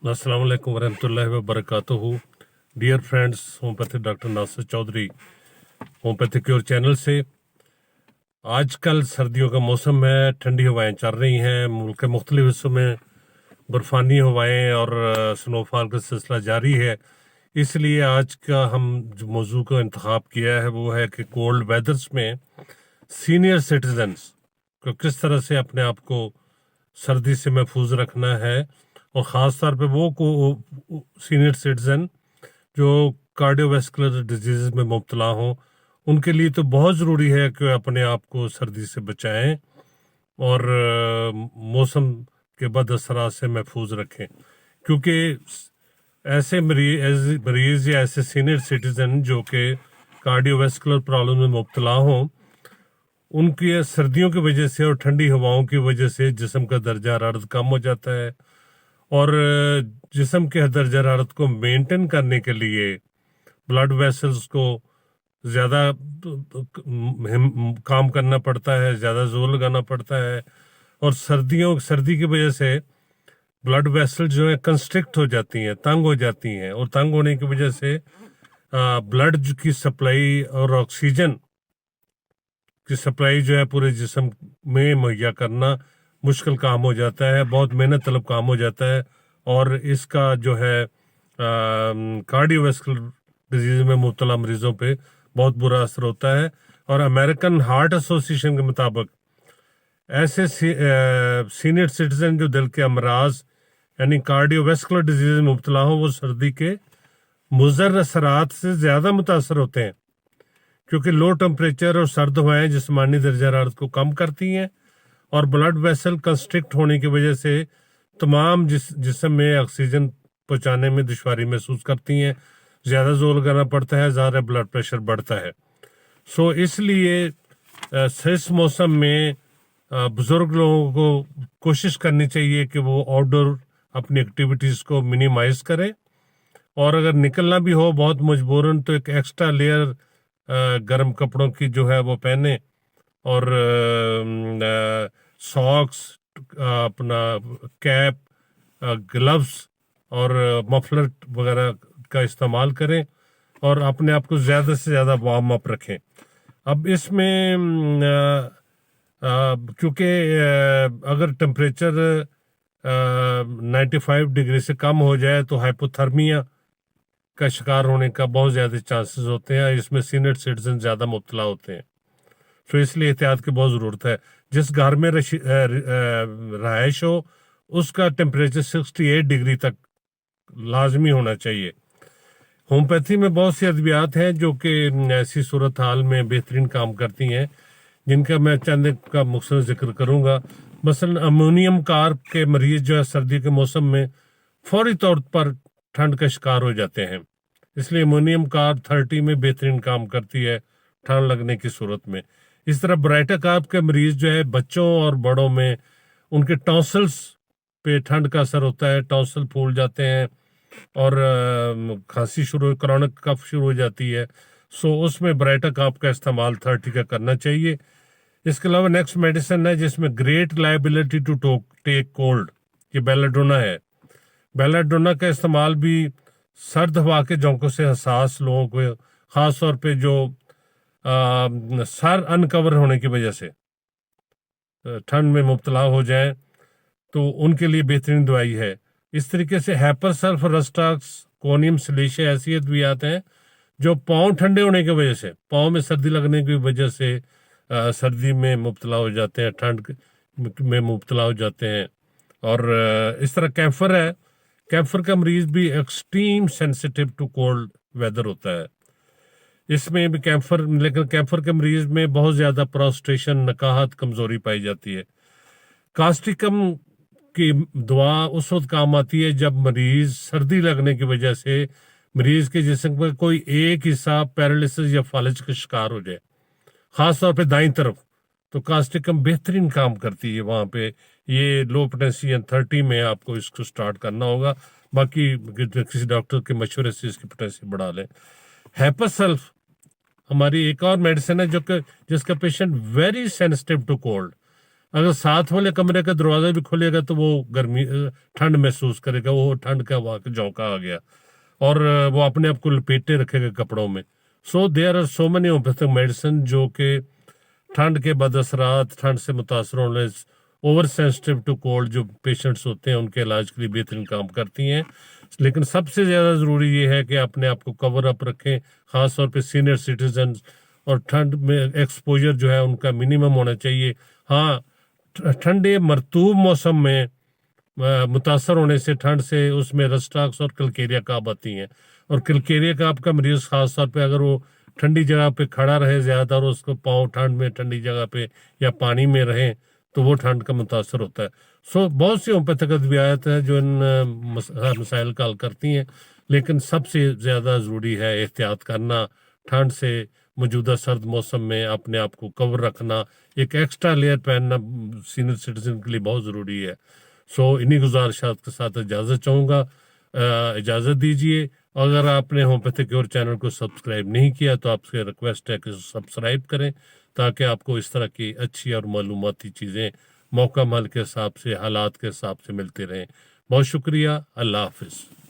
अस्सलाम वालेकुम वरहमतुल्लाहि वबरकातुहू। Dear friends, homeopathy doctor Nasir Chaudhary homeopathy cure channel से। आजकल सर्दियों का मौसम है, ठंडी हवाएं चल रही हैं, मुल्क के मुख्तलिफ हिस्सों में बर्फानी हवाएं और स्नोफॉल का सिलसिला जारी है। इसलिए आज का हम जो मौजू का इंतखाब किया है वो है कि कोल्ड वेदर्स में सीनियर सिटीजन्स को किस तरह से अपने आप को सर्दी से महफूज रखना है, और ख़ास तौर पे वो को सीनियर सिटीजन जो कार्डियोवैस्कुलर डिजीज़ में मुब्तला हों, उनके लिए तो बहुत ज़रूरी है कि अपने आप को सर्दी से बचाएं और मौसम के बद असरात से महफूज रखें, क्योंकि ऐसे मरीज़ या ऐसे सीनियर सिटीज़न जो कि कार्डियोवैस्कुलर प्रॉब्लम में मुब्तला हों, उनकी सर्दियों की वजह से और ठंडी हवाओं की वजह से जिस्म का दर्जा हरारत कम हो जाता है, और जिस्म के दर्जा हरारत को मेंटेन करने के लिए ब्लड वेसल्स को ज़्यादा काम करना पड़ता है, ज़्यादा जोर लगाना पड़ता है, और सर्दी की वजह से ब्लड वेसल जो है कंस्ट्रिक्ट हो जाती हैं, तंग हो जाती हैं, और तंग होने की वजह से ब्लड की सप्लाई और ऑक्सीजन की सप्लाई जो है पूरे जिस्म में मुहैया करना मुश्किल काम हो जाता है, बहुत मेहनत तलब काम हो जाता है, और इसका जो है कार्डियोवैस्कुलर डिजीज में मुब्तला मरीजों पे बहुत बुरा असर होता है। और अमेरिकन हार्ट एसोसिएशन के मुताबिक ऐसे सीनियर सिटीजन जो दिल के अमराज यानी कार्डियोवैस्कुलर डिजीज में मुब्तला हो, वो सर्दी के मुज़र असरात से ज़्यादा मुतासर होते हैं, क्योंकि लो टेम्परेचर और सर्द हवाएं जिस्मानी दर्जा हरारत को कम करती हैं, और ब्लड वेसल कंस्ट्रिक्ट होने की वजह से तमाम जिस्म में ऑक्सीजन पहुंचाने में दुश्वारी महसूस करती हैं, ज़्यादा जोर लगाना पड़ता है, ज़्यादा ब्लड प्रेशर बढ़ता है। सो इसलिए इस मौसम में बुज़ुर्ग लोगों को कोशिश करनी चाहिए कि वो आउटडोर अपनी एक्टिविटीज़ को मिनिमाइज़ करें, और अगर निकलना भी हो बहुत मजबूरन तो एक एक्स्ट्रा लेयर गर्म कपड़ों की जो है वो पहने, और सॉक्स, अपना कैप, ग्लव्स और मफलर वगैरह का इस्तेमाल करें, और अपने आप को ज़्यादा से ज़्यादा वार्म अप रखें। अब इसमें क्योंकि अगर टेम्परेचर 95 डिग्री से कम हो जाए तो हाइपोथर्मिया का शिकार होने का बहुत ज़्यादा चांसेस होते हैं, इसमें सीनियर सिटीजन ज़्यादा मुब्तला होते हैं। तो इसलिए एहतियात की बहुत ज़रूरत है। जिस घर में रहायश हो उसका टेम्परेचर 68 डिग्री तक लाजमी होना चाहिए। होम्योपैथी में बहुत सी अद्वियात हैं जो कि ऐसी सूरत हाल में बेहतरीन काम करती हैं, जिनका मैं चंद का मुख्तसर जिक्र करूँगा। मसलन अमोनियम कार्ब के मरीज जो है सर्दी के मौसम में फौरी तौर पर ठंड का शिकार हो जाते हैं, इसलिए अमोनियम कार्ब 30 में बेहतरीन काम करती है ठंड लगने की सूरत में। इस तरह ब्राइटा कार्ब के मरीज जो है बच्चों और बड़ों में उनके टॉन्सल्स पे ठंड का असर होता है, टॉन्सल फूल जाते हैं और खांसी शुरू, क्रॉनिक कफ शुरू हो जाती है। सो उसमें ब्राइटा कार्ब का इस्तेमाल 30 का करना चाहिए। इसके अलावा नेक्स्ट मेडिसिन है जिसमें great liability to take cold, ये बेलाडोना है। बेलाडोना का इस्तेमाल भी सर्द हवा के झोंकों से हसास लोगों को, ख़ास तौर पे जो सर अनकवर होने की वजह से ठंड में मुब्तला हो जाए, तो उनके लिए बेहतरीन दवाई है। इस तरीके से हैपर सल्फरस्टाक्स, कोनियम सिलेशिया ऐसी अद्वियात हैं जो पाँव ठंडे होने की वजह से, पाँव में सर्दी लगने की वजह से सर्दी में मुब्तला हो जाते हैं, ठंड में मुब्तला हो जाते हैं। और इस तरह कैंफर है, कैंफर का मरीज भी extreme sensitive to cold weather होता है, इसमें भी कैंफर, लेकिन कैंफर के मरीज में बहुत ज़्यादा प्रोस्ट्रेशन, नकाहत, कमज़ोरी पाई जाती है। कास्टिकम की दवा उस वक्त काम आती है जब मरीज सर्दी लगने की वजह से मरीज के जिस्म का कोई एक हिस्सा पैरालिसिस या फालिज का शिकार हो जाए, ख़ास तौर पे दाईं तरफ, तो कास्टिकम बेहतरीन काम करती है वहाँ पे। ये लो पोटेंशियल 30 में आपको इसको स्टार्ट करना होगा, बाकी किसी डॉक्टर के मशवरे से इसकी पोटेंशियल बढ़ा लें। हैपसल्फ हमारी एक और मेडिसिन है जो कि जिसका patient very sensitive to cold, اگر ساتھ والے کمرے کا دروازہ بھی کھلے گا تو وہ گرمی ٹھنڈ محسوس کرے گا، وہ ٹھنڈ کا وہاں کا جھونکا آ گیا، اور وہ اپنے آپ کو لپیٹے رکھے گا کپڑوں میں. So there are so many homeopathic medicine جو کہ ٹھنڈ کے بعد اثرات، ٹھنڈ سے متاثر ہونے، اوور سینسٹیو ٹو کولڈ جو پیشنٹس ہوتے ہیں ان کے علاج کے لیے بہترین کام کرتی ہیں. لیکن سب سے زیادہ ضروری یہ ہے کہ اپنے آپ کو کور اپ رکھیں، خاص طور پہ سینئر سٹیزنز، اور ٹھنڈ میں ایکسپوجر جو ہے ان کا منیمم ہونا چاہیے. ہاں، ٹھنڈے مرطوب موسم میں متاثر ہونے سے، ٹھنڈ سے، اس میں رسٹاکس اور کلکیریا کاپ آتی ہیں، اور کلکیریا کاپ کا مریض خاص طور پہ اگر وہ ٹھنڈی جگہ پہ کھڑا رہے زیادہ اور اس کو پاؤں ٹھنڈ میں ٹھنڈی جگہ پہ یا پانی میں رہیں تو وہ ٹھنڈ کا متاثر ہوتا ہے. سو بہت سی ہومیوپیتھک ادویات ہیں جو ان مسائل کا حل کرتی ہیں، لیکن سب سے زیادہ ضروری ہے احتیاط کرنا، ٹھنڈ سے موجودہ سرد موسم میں اپنے آپ کو کور رکھنا، ایک ایکسٹرا لیئر پہننا سینئر سٹیزن کے لیے بہت ضروری ہے. سو انہی گزارشات کے ساتھ اجازت چاہوں گا، اجازت دیجیے. اگر آپ نے ہومیوپیتھک کیور چینل کو سبسکرائب نہیں کیا تو آپ سے ریکویسٹ ہے کہ سبسکرائب کریں، تاکہ آپ کو اس طرح کی اچھی اور معلوماتی چیزیں موقع مال کے حساب سے، حالات کے حساب سے ملتے رہیں. بہت شکریہ. اللہ حافظ.